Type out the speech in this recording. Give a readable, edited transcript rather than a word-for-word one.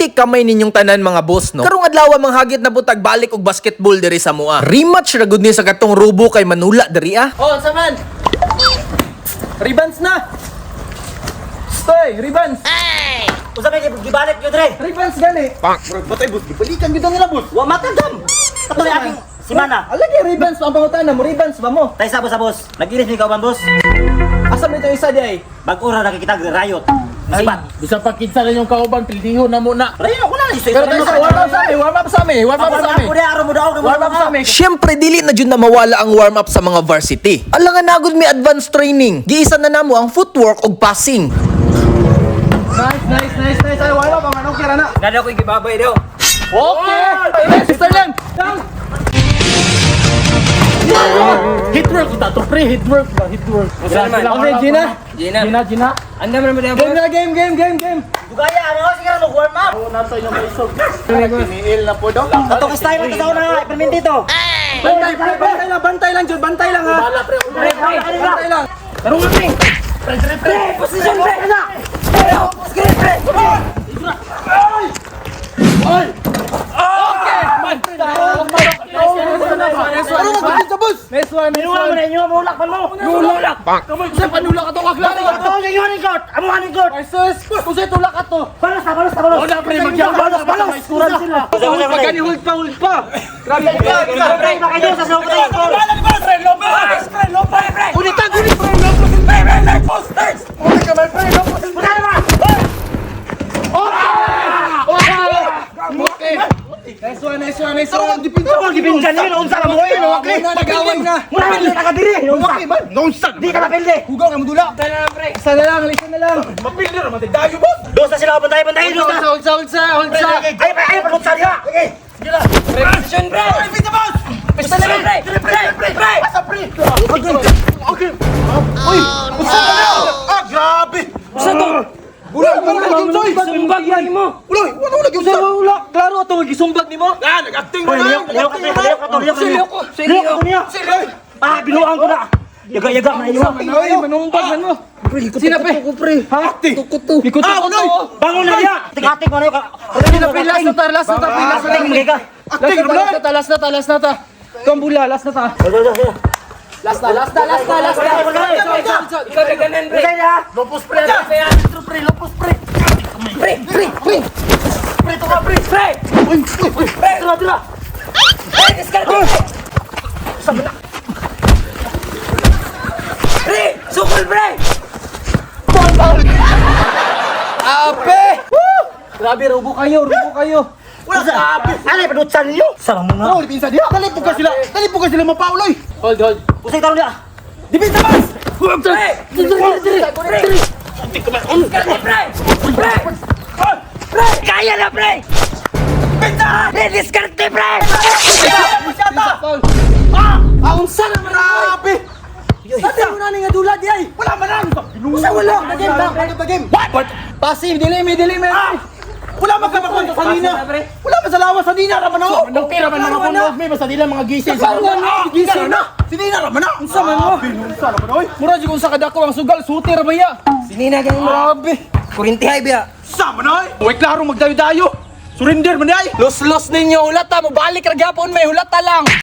Shake kamay ninyong tanan mga boss, no? Karong adlaw manghagit na butag balik og basketball diri sa mua. Rematch ra gud ni sa katong Rubo kay Manula diri ah. Oh, saman. Ribbons na. Stoy, ribbons. Usa may gibalik gyud re. Ribbons gani. Batay bus, gibalikan gid nila bus. Wa matagam. Katoy aking simana. Alagi ribbons ang pangutan mo, ribbons ba mo? Tay sa boss. Nagiris mi ka ban boss. Asa mo ito isa di ay? Bag-ora nakikita riot. Sibat. Bisa pa kinsa lang yung kauban, pildiho na muna. Riot ko na iso. Pero tayo sa warm up sa amin, warm up sa amin, warm up sa amin. Ako aro mo daw. Warm up sa amin. Siyempre dili na jud na mawala ang warm up sa mga varsity. Alangan nagud may advanced training. Giisa na namo ang footwork ug passing. Nice. Ay, warm up ang anong kira na. Dada ko gibabay daw. Okay. Sister lang. Hit work ito to pre, hit work. Okay, Gina. Anda mo na Game na, game. Dugaya ano sige mo warm up. Nasa inyo may isog. Tiniil na po daw. Katong style lang sa una, permit dito. Bantay lang, Jud. Bantay lang, ha. Bala pre, Bantay lang. Tarong nga pre. Pre, position pre na. Pero, pre. Ano magpapit sa bus? Next one. Minuwa mo na inyo, mulak man mo. Mulak. Kasi panulak ka to, kaklaro. Ito ang inyo ni court. Amo ani court. Sus, kung tulak ka to. Balas. Wala pre, magyabalas pa lang. Iskuran sila. Pagkani hold pa. Grabe Pre, makayo sa sawko tayo. Ulitan. Okay. Nice one. Gipinsan niyo unsa ka mo eh. Nagaway na. Mura ka nakadiri. Nonstop. Di ka napilde. Hugaw ka mo dula. Isa na lang. Mapilder naman tayo boss. Dos na sila bantay. Dos na. Hold sa. Ay, pagkutsa diha. Position pre. Basta na pre. Asa pre. Okay. Uy, usa na daw. Grabe. Usa to. Bulag Soy. Sumbag lagi mo. Uloy, wala lagi usa. Klaro ato magisumbag nimo. Nag-acting mo Hoy, lang. liyo ka niya. Ah, binuang ko na. Yaga na iyo. Ay, manumbag ano. Sina pre? Ha? Tukuto. Uloy. Bangon na niya. Tikatik mo na yung Last na ta. Last na ta. Kambula, last na ta. Last na. Ikaw na ganan, pre. Lopos pre. Pre, to ka, pre. Pre, tira. Pre, diskarte. Sabi na. Pre, sukol, pre. Ape! Grabe, rubo kayo. Wala sa api. Ano yung padutsan niyo? Sama mo nga. Oh, dipinsa dia. Dali po ka sila mapauloy. Hold. Usay taro niya. Dipinsa mas. Pre! Pre! Kaya na, pre! Pre, diskarte, pre! Unsa na man Grabe. Sabi mo na nga dula di ay. Wala man lang. Usa wala. Game. Passive, dili me. Wala magkabakon sa kanina. Wala man sa lawas sa dina raman ako. Okay raman mga kunog me basta dila mga gising. Gising na. Sinina raman na. Unsa man mo? Unsa raman oy. Mura jud unsa kadako ang sugal suti ra baya. Sinina ganyan mo. Grabe. Kurintihay biya. Sa man oy. Uy klaro magdayo-dayo. Surrender man ay. Los ninyo hulata mo balik ra gyapon may hulata lang.